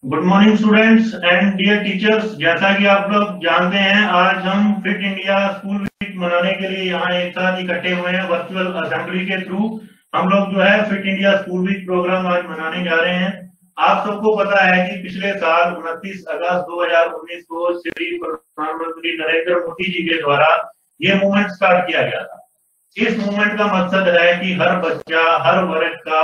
Good morning students and dear teachers. जैसा कि आप लोग जानते हैं, आज हम फिट इंडिया स्कूल वीक मनाने के लिए यहाँ एक साथ इकट्ठे हुए हैं। वर्चुअल असेंबली के थ्रू हम लोग जो है fit India school week program आज मनाने जा रहे हैं। आप सबको पता है कि पिछले साल 29 अगस्त 2019 को श्री प्रधानमंत्री नरेंद्र मोदी जी के द्वारा ये मूवमेंट स्टार्ट किया गया था। इस मूवमेंट का मकसद है कि हर बच्चा, हर वर्ग का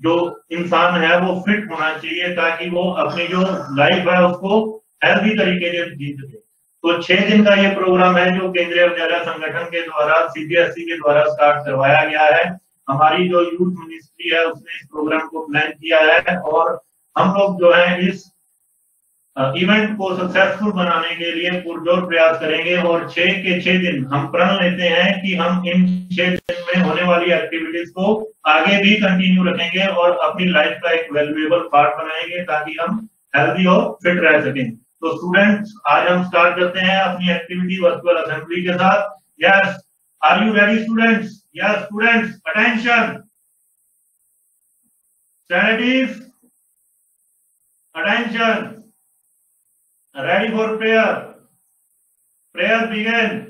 जो इंसान है वो फिट होना चाहिए, ताकि वो अपनी जो लाइफ है उसको हेल्दी तरीके से जी सके। तो 6 दिन का ये प्रोग्राम है जो केंद्रीय विद्यालय संगठन के द्वारा CBSE के द्वारा स्टार्ट करवाया गया है। हमारी जो यूथ मिनिस्ट्री है उसने इस प्रोग्राम को प्लान किया है और हम लोग जो है इस इवेंट को सक्सेसफुल बनाने के लिए पुरजोर प्रयास करेंगे। और 6 के 6 दिन हम प्रण लेते हैं कि हम इन 6 दिन में होने वाली एक्टिविटीज को आगे भी कंटिन्यू रखेंगे और अपनी लाइफ का एक वैल्यूएबल पार्ट बनाएंगे, ताकि हम हेल्दी और फिट रह सकें। तो स्टूडेंट्स, आज हम स्टार्ट करते हैं अपनी एक्टिविटी वर्चुअल असेंबली के साथ। Yes, are you ready students? Yes students, attention, studies, attention, ready for prayer. Prayer begin.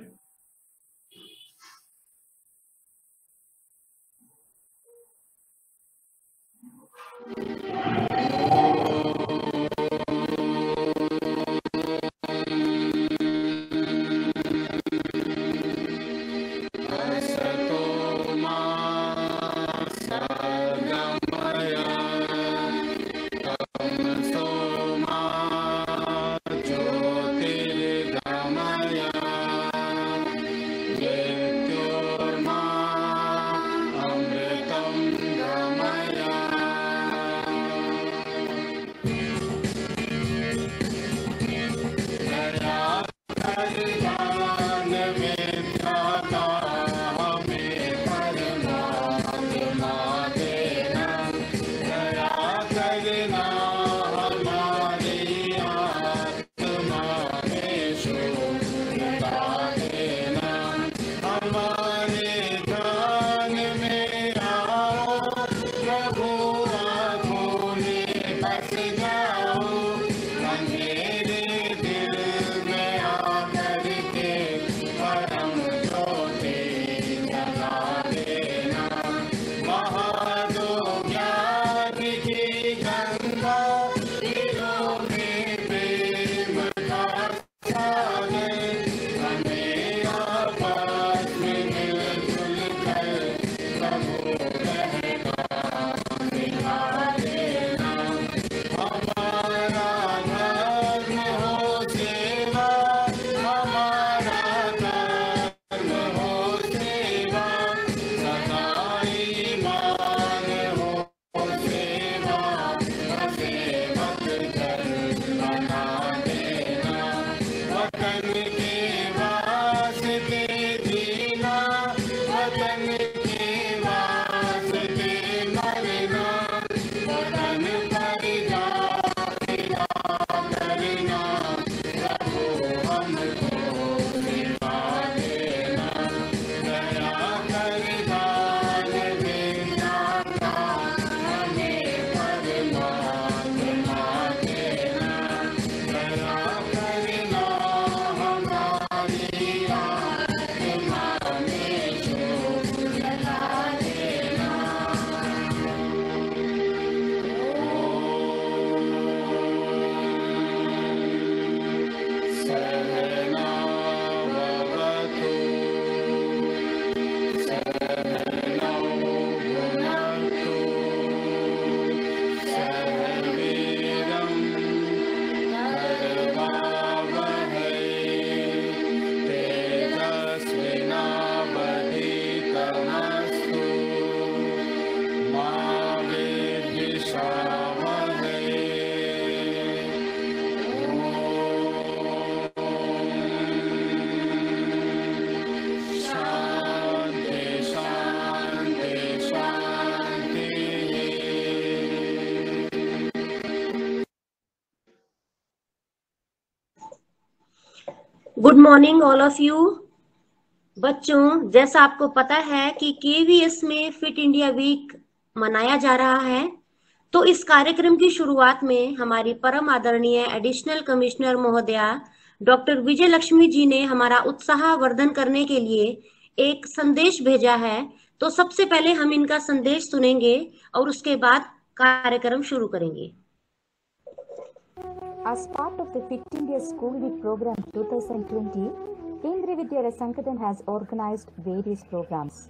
Good morning all of you. बच्चों, जैसा आपको पता है कि KVS में फिट इंडिया वीक मनाया जा रहा है, तो इस कार्यक्रम की शुरुआत में हमारी परम आदरणीय एडिशनल कमिश्नर महोदया डॉक्टर विजय लक्ष्मी जी ने हमारा उत्साह वर्धन करने के लिए एक संदेश भेजा है। तो सबसे पहले हम इनका संदेश सुनेंगे और उसके बाद कार्यक्रम शुरू करेंगे। As part of the Fit India School Week program 2020, Kendriya Vidyalaya Sangathan has organized various programs.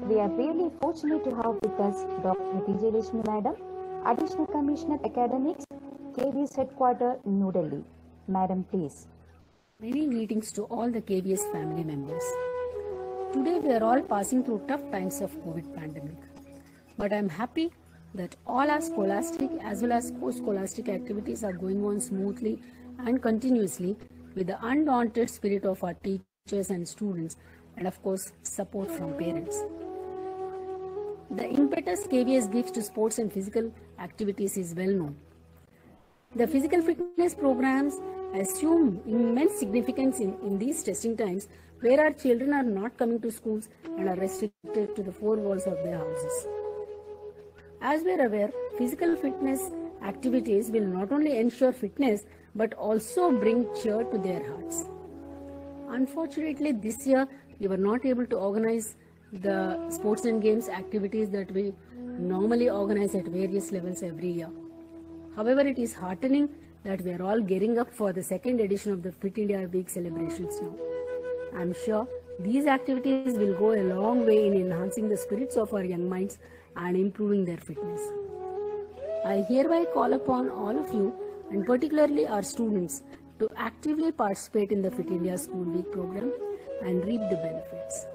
We are really fortunate to have with us Dr. Vijay Lakshmi Madam, Additional Commissioner Academics, KVS Headquarters, New Delhi. Madam, please. Many greetings to all the KVS family members. Today we are all passing through tough times of COVID pandemic. But I am happy that all our scholastic as well as post-scholastic activities are going on smoothly and continuously with the undaunted spirit of our teachers and students, and of course support from parents. The impetus KVS gives to sports and physical activities is well known. The physical fitness programs assume immense significance in these testing times where our children are not coming to schools and are restricted to the four walls of their houses. As we are aware, physical fitness activities will not only ensure fitness but also bring cheer to their hearts. Unfortunately, this year we were not able to organize the sports and games activities that we normally organize at various levels every year. However, it is heartening that we are all gearing up for the second edition of the Fit India Week celebrations now. I am sure these activities will go a long way in enhancing the spirits of our young minds and improving their fitness. I hereby call upon all of you, and particularly our students, to actively participate in the Fit India School Week program and reap the benefits.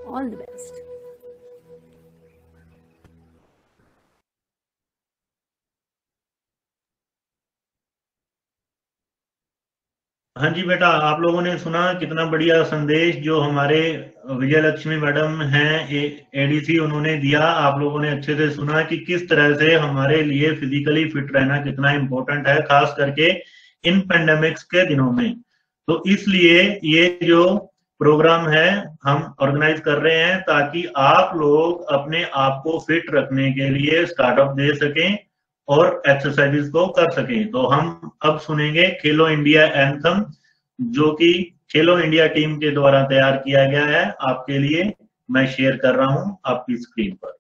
All the best. हाँ जी बेटा, आप लोगों ने सुना कितना बढ़िया संदेश जो हमारे विजय लक्ष्मी मैडम हैं एडीसी उन्होंने दिया। आप लोगों ने अच्छे से सुना कि किस तरह से हमारे लिए फिजिकली फिट रहना कितना इम्पोर्टेंट है, खास करके इन पेंडेमिक्स के दिनों में। तो इसलिए ये जो प्रोग्राम है हम ऑर्गेनाइज कर रहे हैं ताकि आप लोग अपने आप को फिट रखने के लिए स्टार्टअप दे सकें और एक्सरसाइजेस को कर सकें। तो हम अब सुनेंगे खेलो इंडिया एंथम, जो कि खेलो इंडिया टीम के द्वारा तैयार किया गया है। आपके लिए मैं शेयर कर रहा हूं आपकी स्क्रीन पर।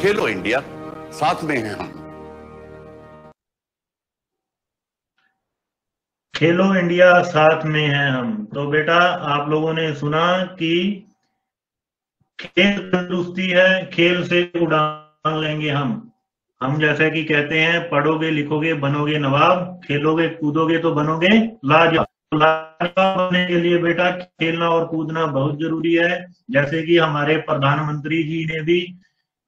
खेलो इंडिया, साथ में हैं हम। खेलो इंडिया साथ में हैं हम। तो बेटा आप लोगों ने सुना कि खेल तंदुरुस्ती है, खेल से उड़ान लेंगे हम जैसे कि कहते हैं, पढ़ोगे लिखोगे बनोगे नवाब, खेलोगे कूदोगे तो बनोगे लाजवाब। लाजवाब बनने के लिए बेटा खेलना और कूदना बहुत जरूरी है। जैसे कि हमारे प्रधानमंत्री जी ने भी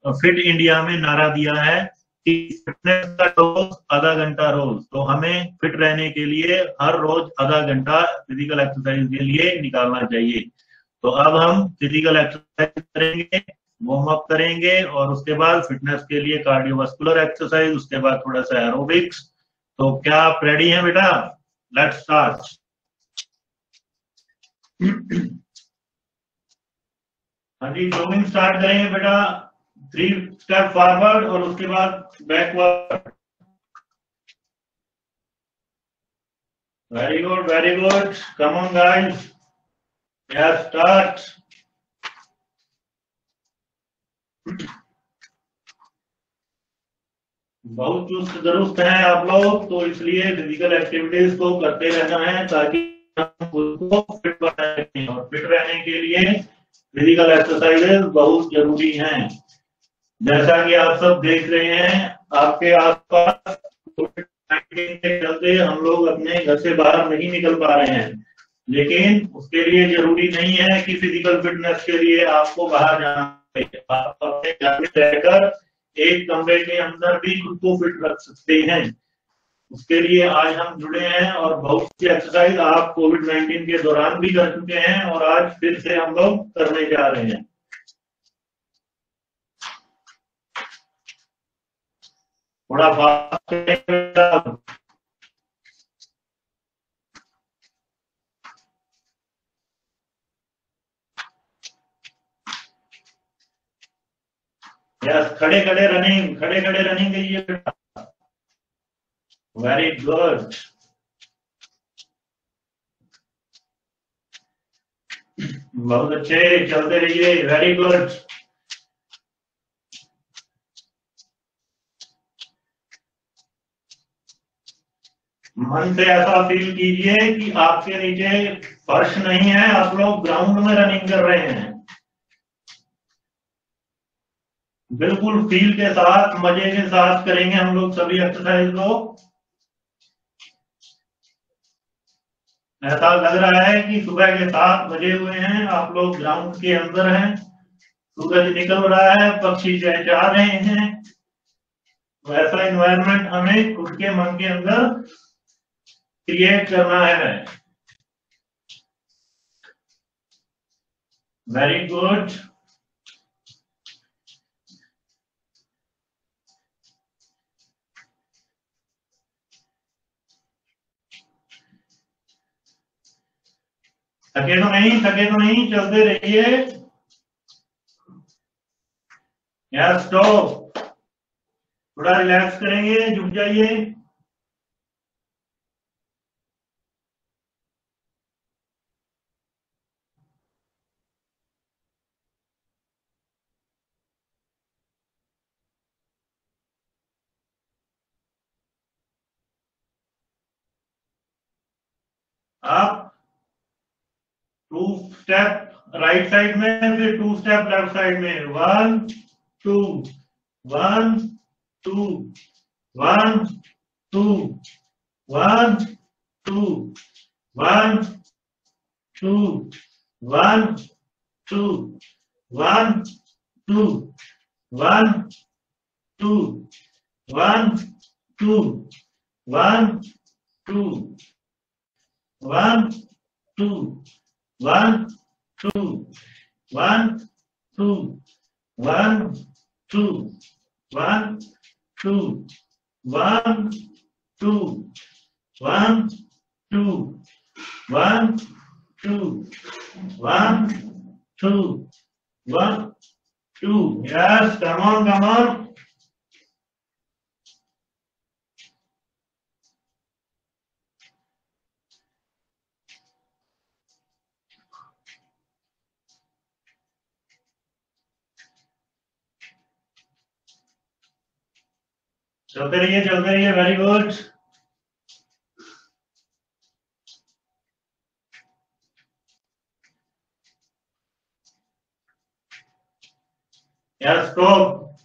फिट इंडिया में नारा दिया है कि फिटनेस का डोज आधा घंटा रोज। तो हमें फिट रहने के लिए हर रोज आधा घंटा फिजिकल एक्सरसाइज के लिए निकालना चाहिए। तो अब हम फिजिकल एक्सरसाइज करेंगे, वार्म अप करेंगे और उसके बाद फिटनेस के लिए कार्डियोवास्कुलर एक्सरसाइज, उसके बाद थोड़ा सा एरोबिक्स। तो क्या आप रेडी हैं बेटा? Let's start. हाँ जी, जॉगिंग स्टार्ट करेंगे बेटा। 3 स्टेप फॉरवर्ड और उसके बाद backward. Very good, very good. Come on guys, yes start. बहुत चुस्त दुरुस्त हैं आप लोग, तो इसलिए फिजिकल एक्टिविटीज को करते रहना है ताकि हम खुद को फिट बनाए रखें। और फिट रहने के लिए फिजिकल एक्सरसाइजेज बहुत जरूरी हैं। जैसा कि आप सब देख रहे हैं, आपके आसपास कोविड-19 के चलते हम लोग अपने घर से बाहर नहीं निकल पा रहे हैं, लेकिन उसके लिए जरूरी नहीं है कि फिजिकल फिटनेस के लिए आपको बाहर जाना चाहिए। आप अपने घर में रहकर एक कमरे के अंदर भी खुद को फिट रख सकते हैं। उसके लिए आज हम जुड़े हैं और बहुत सी एक्सरसाइज आप कोविड-19 के दौरान भी कर चुके हैं और आज फिर से हम लोग करने जा रहे हैं। थोड़ा फास्ट करें। यस, खड़े खड़े रनिंग, खड़े खड़े रनिंग कीजिए बेटा। वेरी गुड, बहुत अच्छे, चलते रहिए। Very good. मन से ऐसा फील कीजिए कि आपके नीचे फर्श नहीं है, आप लोग ग्राउंड में रनिंग कर रहे हैं। बिल्कुल फील के साथ, मजे के साथ करेंगे हम लोग सभी एक्सरसाइज को। ऐसा लग रहा है कि सुबह के 7 बजे हुए हैं, आप लोग ग्राउंड के अंदर हैं, सूरज निकल रहा है, पक्षी चहचहा रहे हैं। वैसा एनवायरनमेंट हमें खुद के मन के अंदर क्रिएट करना है। Very good. थके तो नहीं, थके तो नहीं, चलते रहिए। Yes, stop. थोड़ा रिलैक्स करेंगे, झुक जाइए। आप 2 स्टेप राइट साइड में, फिर 2 स्टेप लेफ्ट साइड में। 1 2 1 2 1 2 1 2 1 2 1 2 1 2 1 2 1 2 1 2 1 2 1 2 1 2 1 2 1 2 1 2 1 2 1 2 1 2 1 2। Yes, come on, come on. चलते रहिए, very good. Yes, stop.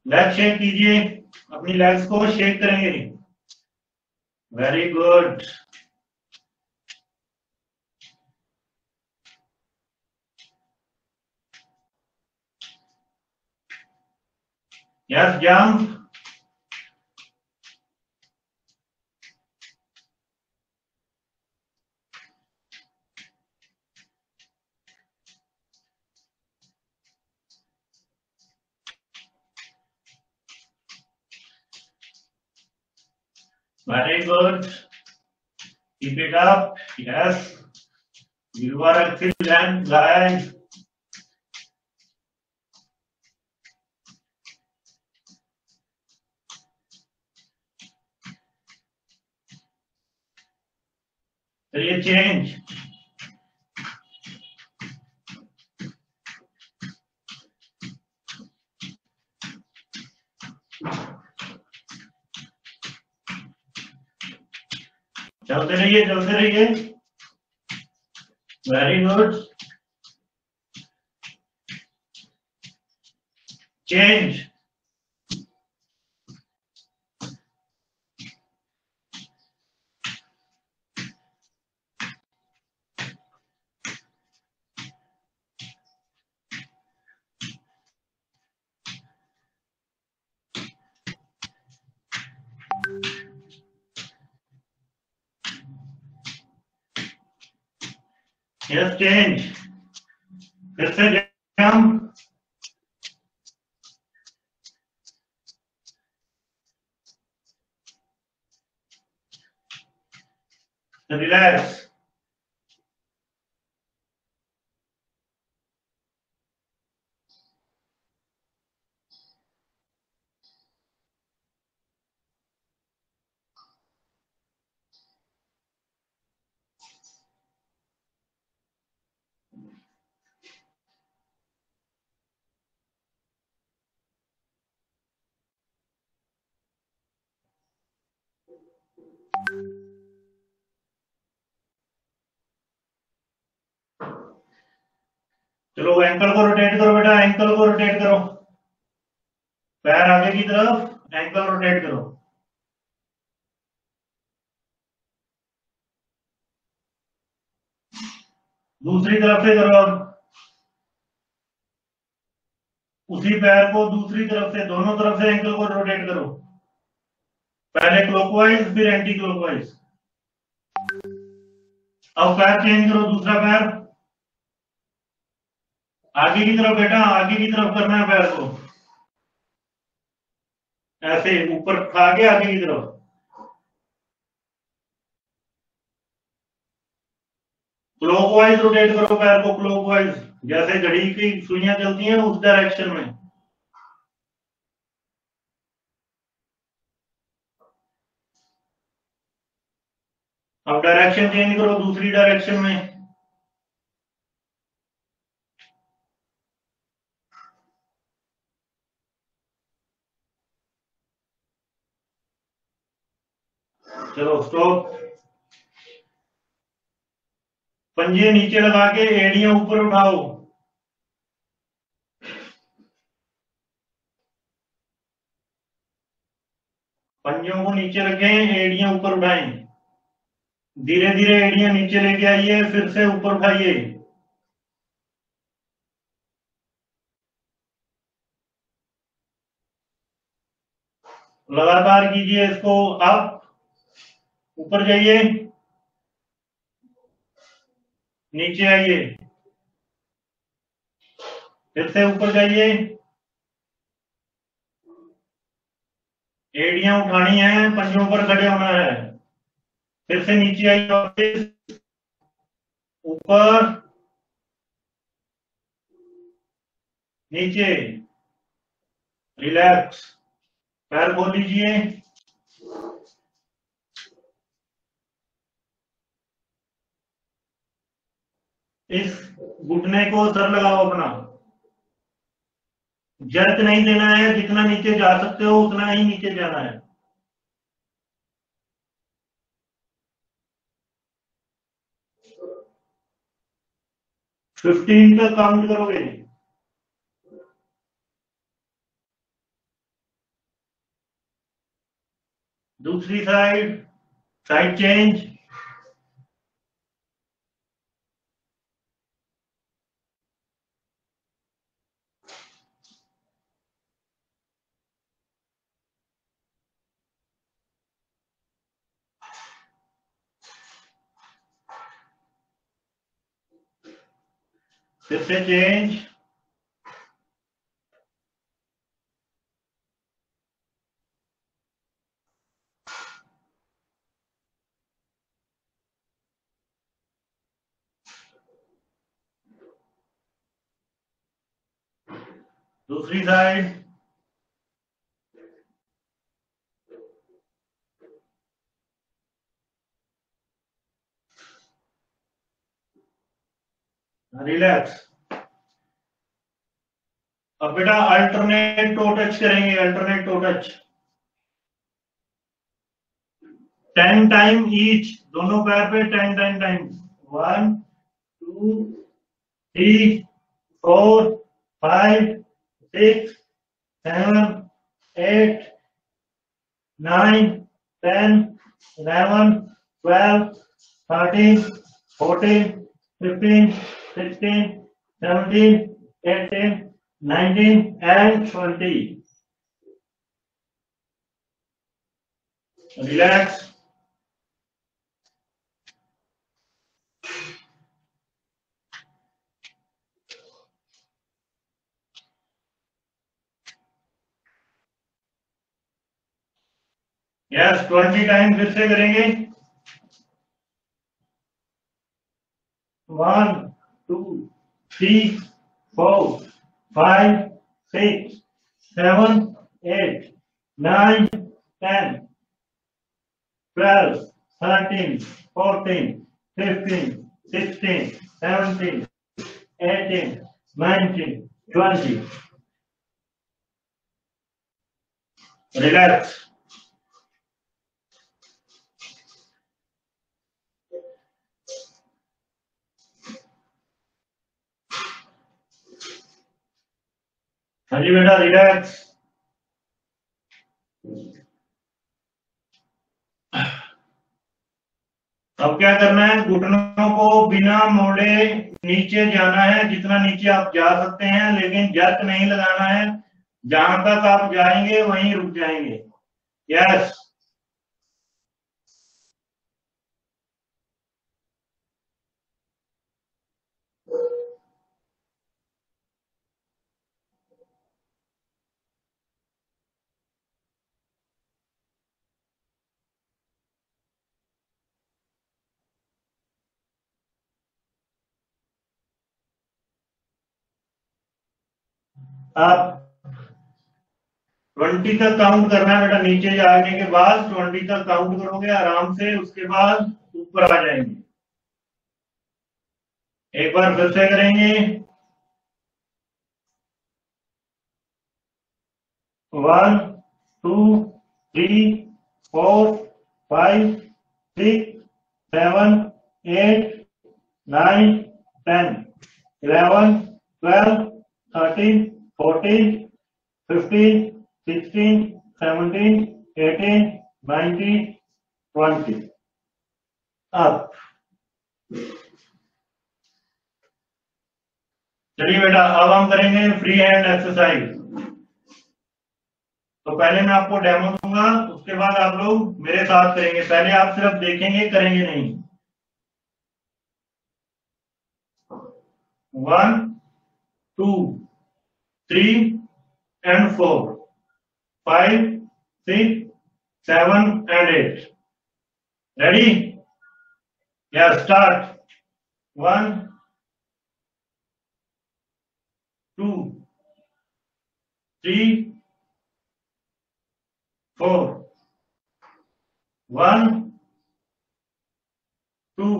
Leg shake कीजिए, अपनी लेग्स को शेक करेंगे। Very good. Yes, jump. Very good. Keep it up. Yes. You are excellent, guys. चलिए चेंज। चलते रहिए। Very good. Change. Yes, change. फिर से जंप। रिलैक्स। चलो एंकल को रोटेट करो बेटा, एंकल को रोटेट करो। पैर आगे की तरफ, एंकल रोटेट करो। दूसरी तरफ से करो। अब उसी पैर को दूसरी तरफ से, दोनों तरफ से एंकल को रोटेट करो। पहले क्लॉकवाइज फिर एंटी क्लॉकवाइज। अब पैर चेंज करो, दूसरा पैर आगे की तरफ बेटा, आगे की तरफ करना है पैर को। ऐसे ऊपर उठा के आगे की तरफ। क्लॉकवाइज रोटेट करो पैर को, क्लॉकवाइज, जैसे घड़ी की सुइयां चलती हैं उस डायरेक्शन में। अब डायरेक्शन चेंज करो, दूसरी डायरेक्शन में। चलो स्टॉप। पंजे नीचे लगा के एड़ियां ऊपर उठाओ। पंजों को नीचे रखें, एड़ियां ऊपर उठाएं। धीरे धीरे एड़ियां नीचे लेके आइए, फिर से ऊपर उठाइए। लगातार कीजिए इसको। आप ऊपर जाइए, नीचे आइए, फिर से ऊपर जाइए। एड़ियां उठानी है, पंजों पर खड़े होना है। फिर से नीचे आइए, वापस ऊपर, नीचे। रिलैक्स। पैर खोल लीजिए। इस घुटने को सर लगाओ अपना। जर्क नहीं देना है, जितना नीचे जा सकते हो उतना ही नीचे जाना है। 15 तक काउंट करोगे। दूसरी साइड, साइड चेंज। फिर से चेंज। दूसरी साइड, रिलैक्स। अब बेटा अल्टरनेट टो टच करेंगे, alternate to touch 10 time each, दोनों पैर पे 10 time. 1 2 3 4 5 6 7 8 9 10 11 12 13 14 15 16 17 18 19 and 20. Relax. Yes 20 time फिर से करेंगे। 1 2 3 4 5 6 7 8 9 10 12 13 14 15 16 17 18 19 20. Relax. हाँ जी बेटा, रिलैक्स। अब क्या करना है, घुटनों को बिना मोड़े नीचे जाना है, जितना नीचे आप जा सकते हैं, लेकिन जर्क नहीं लगाना है। जहां तक आप जाएंगे वहीं रुक जाएंगे। यस। आप 20 तक काउंट करना है बेटा, नीचे जाने के बाद 20 तक काउंट करोगे आराम से, उसके बाद ऊपर आ जाएंगे। एक बार फिर से करेंगे। 1 2 3 4 5 6 7 8 9 10 11 12 13 14 15 16 17 18 19 20. अब चलिए बेटा, अब हम करेंगे फ्री हैंड एक्सरसाइज। तो पहले मैं आपको डेमो दूंगा, उसके बाद आप लोग मेरे साथ करेंगे। पहले आप सिर्फ देखेंगे, करेंगे नहीं। 1 2 3 and 4 5 6 7 and 8. Ready? Yeah, start. 1 2 3 4 1 2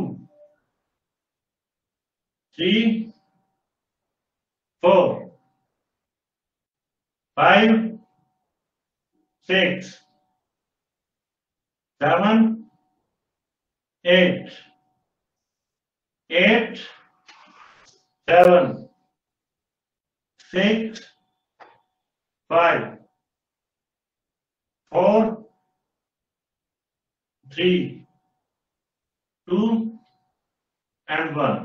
3 4 5 6 7 8 8 7 6 5 4 3 2 and 1।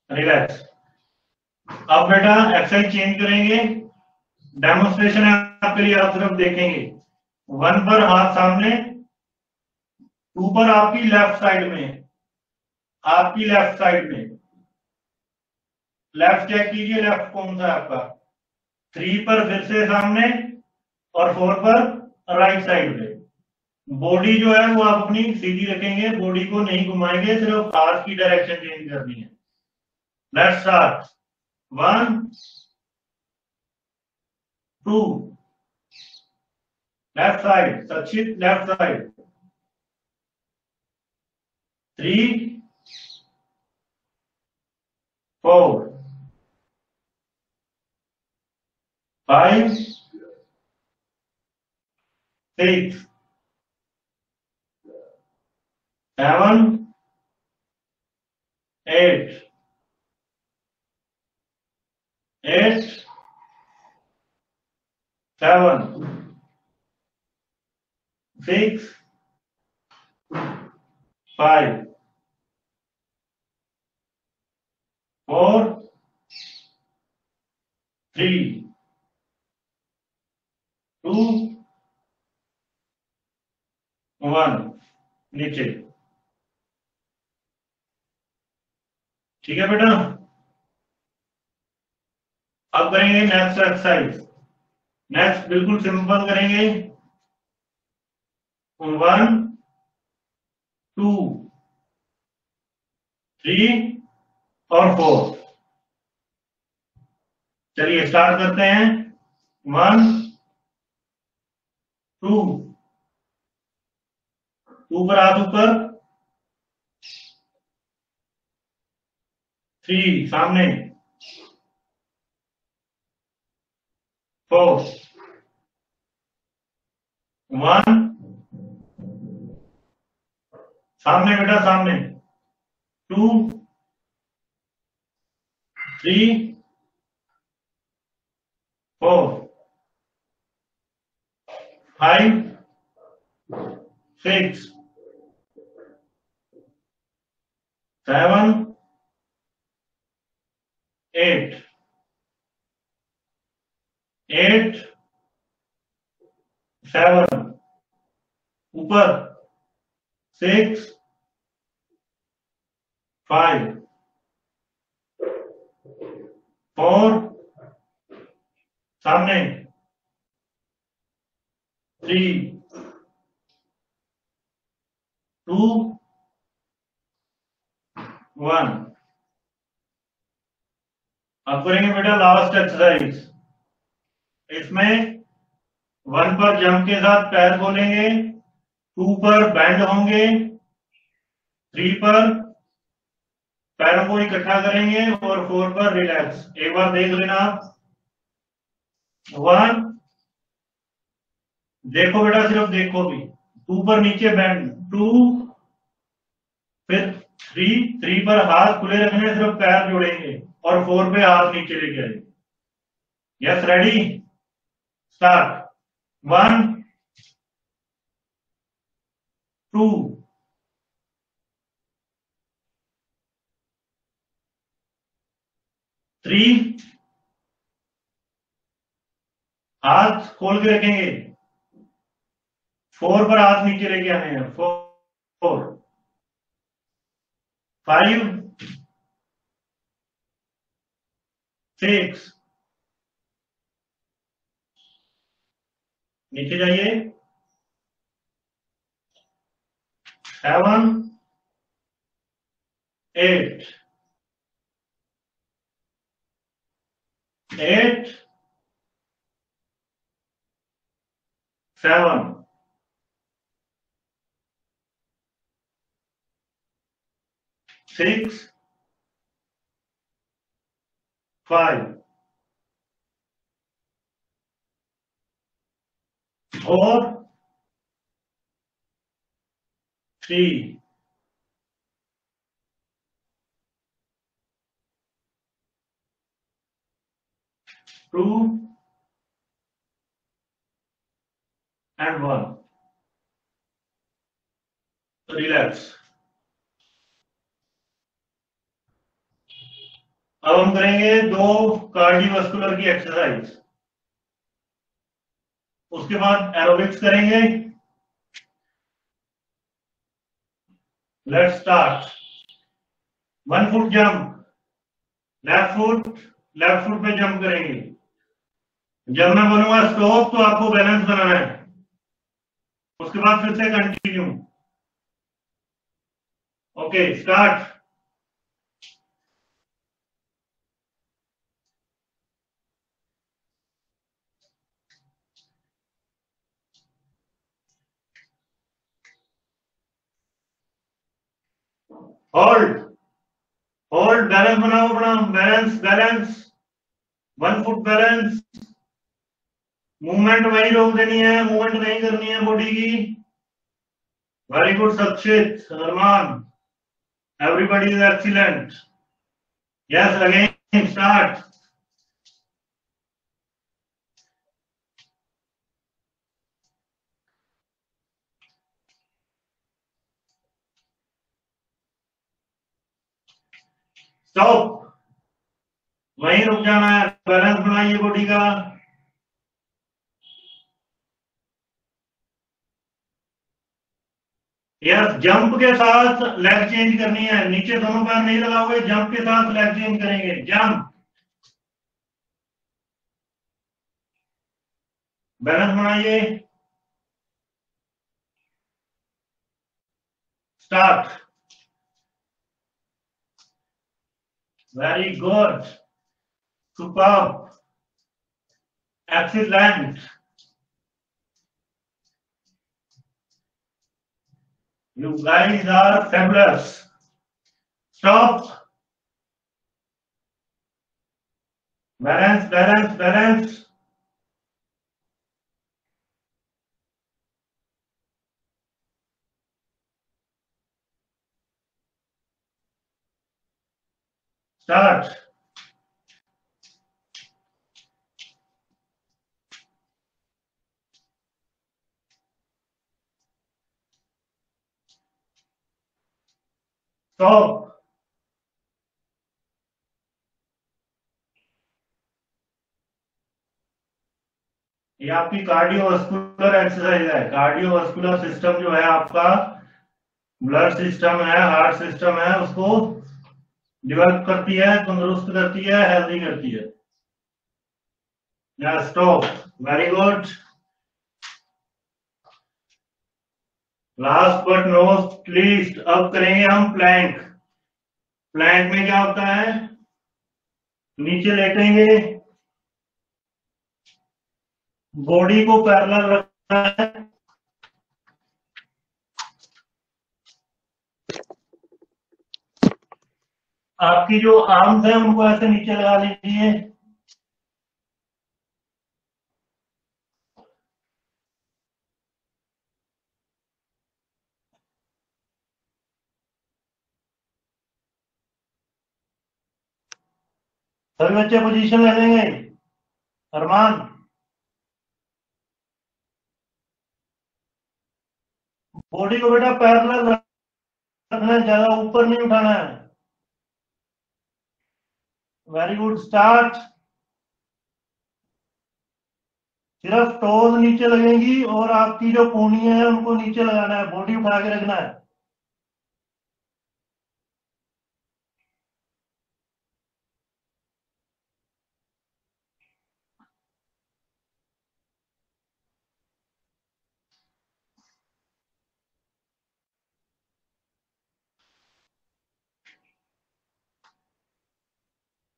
Relax. अब बेटा एक्सरसाइज चेंज करेंगे, डेमोन्स्ट्रेशन है आपके लिए, आप सिर्फ देखेंगे। 1 पर हाथ सामने, 2 पर आपकी लेफ्ट साइड में, आपकी लेफ्ट साइड में, लेफ्ट चेक कीजिए लेफ्ट कौन सा है आपका। 3 पर फिर से सामने और 4 पर राइट साइड पे। बॉडी जो है वो आप अपनी सीधी रखेंगे, बॉडी को नहीं घुमाएंगे, सिर्फ हाथ की डायरेक्शन चेंज करनी है। Let's start. 1 2 left side, Sachit left side. 3 4 5 6 7 8 8 7 6 5 4 3 2 1। नीचे। ठीक है बेटा। अब करेंगे नेक्स्ट एक्सरसाइज। नेक्स्ट बिल्कुल सिंपल करेंगे। 1 2 3 और 4। चलिए स्टार्ट करते हैं। 1 2 2 पर हाथ ऊपर, 3 सामने, 4 1 सामने बेटा सामने, 2 3 4 5 6 7 8 8 7 ऊपर, 6 5 4 सामने, 3 2 1। अब करेंगे बेटा लास्ट एक्सरसाइज। इसमें 1 पर जंप के साथ पैर खोलेंगे, 2 पर बैंड होंगे, 3 पर पैरों को इकट्ठा करेंगे और 4 पर रिलैक्स। एक बार देख लेना आप। 1 देखो बेटा, सिर्फ देखो भी। 2 पर नीचे बैंड, 2 फिर 3 पर हाथ खुले रखने, सिर्फ पैर जोड़ेंगे और 4 पे हाथ नीचे लेके आएंगे। Yes ready start. 1 2 3 हाथ खोल के रखेंगे, 4 पर हाथ नीचे लेके आने हैं, 4 5 6 नीचे जाइए, 7 8 8 7 6 5 4 3 2 and 1. रिलैक्स। अब हम करेंगे 2 कार्डियोवास्कुलर की एक्सरसाइज, उसके बाद एरोबिक्स करेंगे। Let's start. 1 foot jump, left foot पे जंप करेंगे। जब मैं बोलूंगा स्टॉप तो आपको बैलेंस बनाना है, उसके बाद फिर से continue. Okay, start. Hold, balance बनाओ अपना, बैलेंस 1 फुट बैलेंस। मूवमेंट वही रोक देनी है, मूवमेंट नहीं करनी है बॉडी की। Very good Sakshit, Arman, everybody is excellent. Yes, again start. Stop, वहीं रुक जाना है, बैलेंस बनाइए बॉडी का। यस, जंप के साथ लेग चेंज करनी है, नीचे दोनों पैर नहीं लगाओगे, जंप के साथ लेग चेंज करेंगे। जंप, बैलेंस बनाइए। Start. Very good, superb, excellent. You guys are fabulous. Stop. Balance. Start. Stop. ये आपकी कार्डियोवास्कुलर एक्सरसाइज है। कार्डियोवास्कुलर सिस्टम जो है आपका, ब्लड सिस्टम है, हार्ट सिस्टम है, उसको डेवलप करती है, तंदुरुस्त करती है, हेल्दी करती है। Stop, very good. Last but not least, अब करेंगे हम प्लैंक। प्लैंक में क्या होता है, नीचे लेटेंगे, बॉडी को पैरेलल रखना है, आपकी जो आर्म्स है उनको ऐसे नीचे लगा लीजिए। सभी बच्चे पोजीशन ले लेंगे। अरमान, बॉडी को बेटा पैरेलल रखना है, ज्यादा ऊपर नहीं उठाना है। Very good, start. सिर्फ टोज नीचे लगेंगी और आपकी जो पूनियां है उनको नीचे लगाना है, बॉडी उठा के रखना है।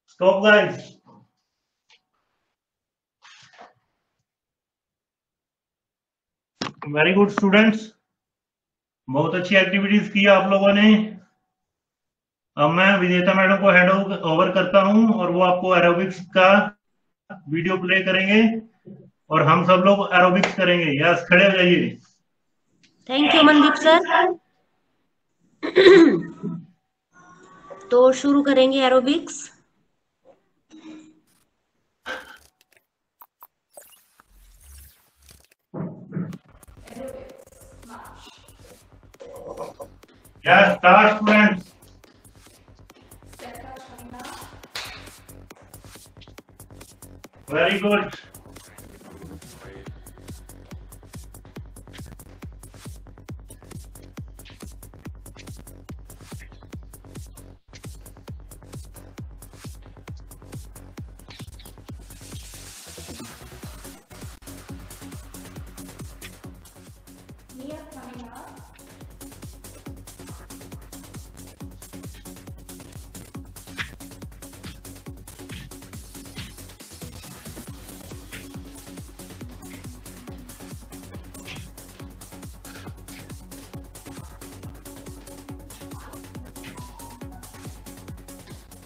Stop guys. Very good students, बहुत अच्छी एक्टिविटीज की आप लोगों ने। अब मैं विजेता मैडम को हैंड ओवर करता हूं और वो आपको एरोबिक्स का वीडियो प्ले करेंगे और हम सब लोग एरोबिक्स करेंगे। यस, खड़े हो जाइए। Thank you Mandeep sir. तो शुरू करेंगे aerobics. Yes, start students. Very good.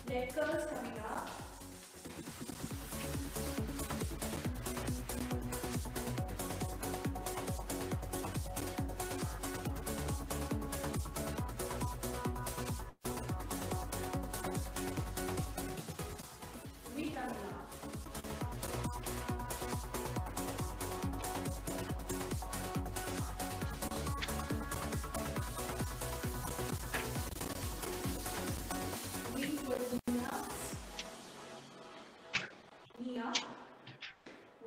Red curls coming up. V coming up. V for Nia. Nia.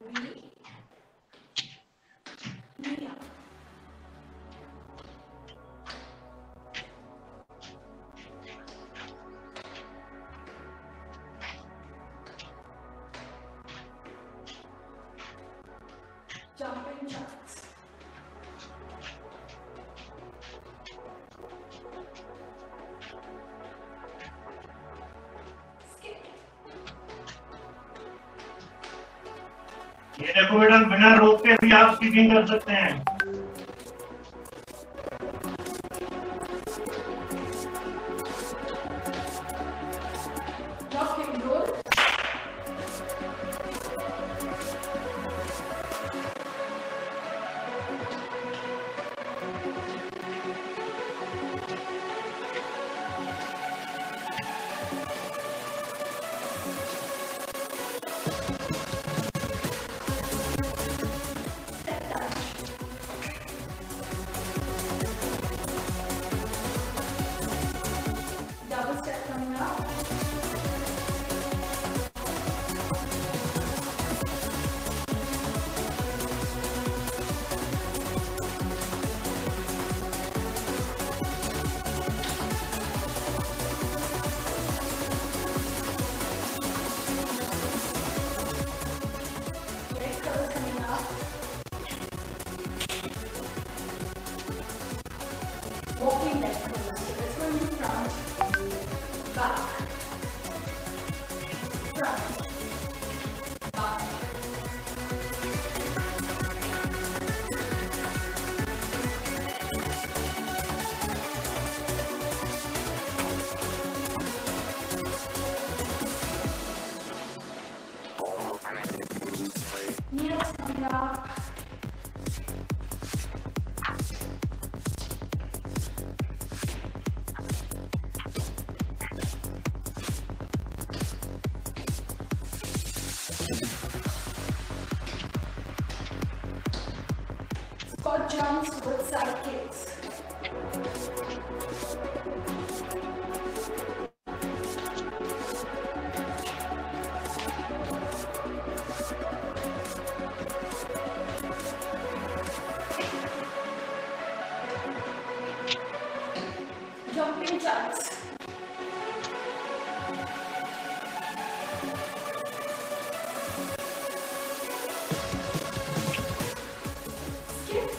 V. Nia. Jumping jacks. Skip. ये देखो मैडम, बिना रोक के भी आप स्किपिंग कर सकते हैं। Rock and roll. Double step coming up. Red curls coming up. Walking leg curls. So this one in front, back, front, back. Knees coming up. Squat jumps with side kicks. Jumping jacks. Skip.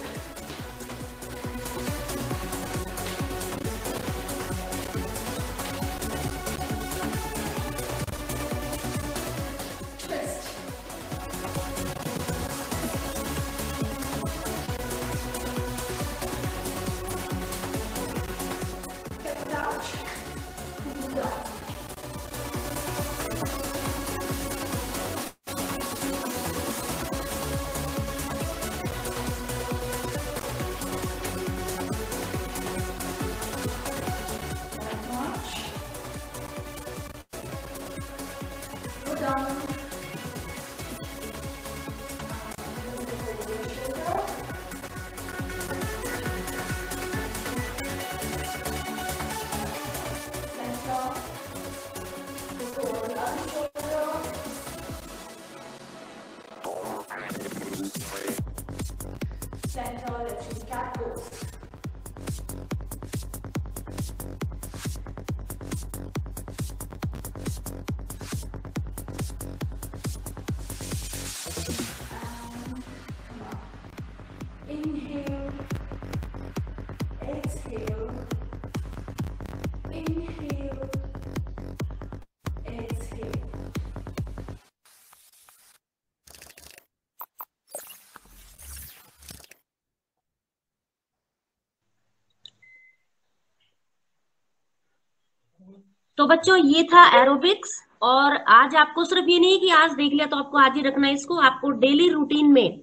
तो बच्चों ये था aerobics. और आज आपको सिर्फ ये नहीं कि आज देख लिया तो आपको आज ही रखना है इसको, आपको डेली रूटीन में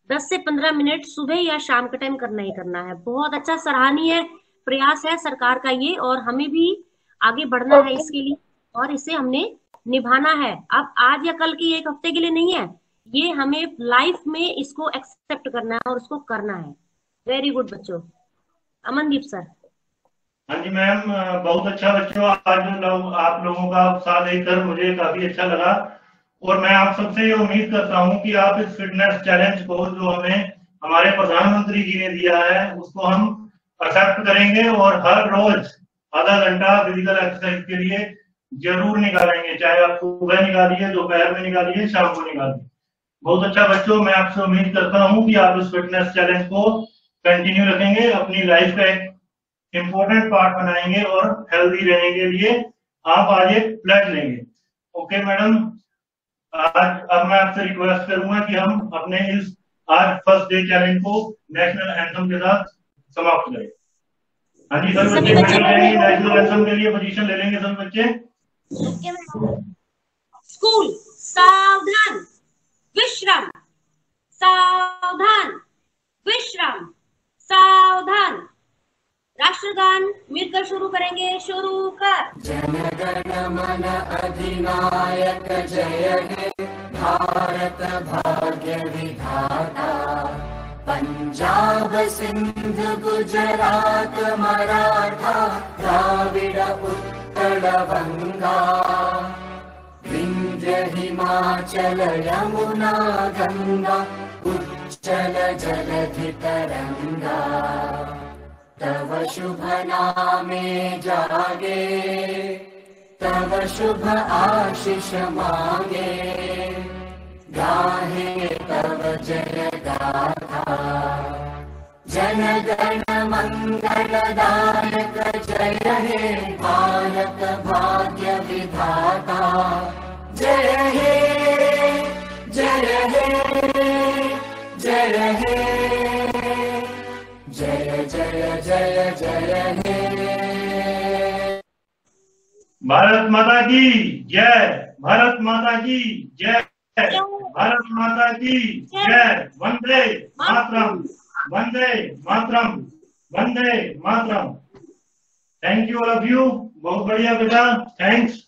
10 से 15 मिनट सुबह या शाम के टाइम करना ही करना है। बहुत अच्छा सराहनीय प्रयास है सरकार का ये, और हमें भी आगे बढ़ना है इसके लिए, और इसे हमने निभाना है। अब आज या कल की एक हफ्ते के लिए नहीं है, ये हमें लाइफ में इसको एक्सेप्ट करना है और उसको करना है। वेरी गुड बच्चों। अमनदीप सर। हाँ जी मैम, बहुत अच्छा बच्चों, आज आप लोगों का साथ देखकर मुझे काफी अच्छा लगा। और मैं आप सबसे ये उम्मीद करता हूँ कि आप इस फिटनेस चैलेंज को जो हमें हमारे प्रधानमंत्री जी ने दिया है उसको हम एक्सेप्ट करेंगे और हर रोज आधा घंटा फिजिकल एक्सरसाइज के लिए जरूर निकालेंगे, चाहे आप सुबह निकालिए, दोपहर में निकालिए, शाम को निकालिए। बहुत अच्छा बच्चों, मैं आपसे उम्मीद करता हूँ कि आप इस फिटनेस चैलेंज को कंटिन्यू रखेंगे, अपनी लाइफ का एक इम्पोर्टेंट पार्ट बनाएंगे और हेल्दी रहने के लिए आप आज एक प्लेज लेंगे। ओके मैडम, आज अब मैं आपसे रिक्वेस्ट करूंगा कि हम अपने इस आज फर्स्ट डे चैलेंज को नेशनल एंथम के साथ समाप्त करें। हाँ जी सर, बच्चे नेशनल एंथम के लिए पोजीशन ले लेंगे सभी बच्चे। स्कूल सावधान विश्राम, सावधान विश्राम, सावधान। राष्ट्रगान मिलकर शुरू करेंगे, शुरू कर। जनगण मन अधिनायक जय हे भारत भाग्य विधाता, पंजाब सिंध गुजरात मराठा द्राविड़ उत्कल बंगा, विंध्य हिमाचल यमुना गंगा उच्चल जलधि तरंगा, तव शुभ नामे जागे, तव शुभ आशीष मांगे, गाहे तव जय गाथा, जन गण मंगल दायक जय हे भारत भाग्य विधाता, जय हे जय हे जय हे जय जय जय जय हे। भारत माता की जय, भारत माता की जय, भारत माता की जय। Vande Mataram, Vande Mataram, Vande Mataram. Thank you all of you, बहुत बढ़िया बेटा, थैंक्स।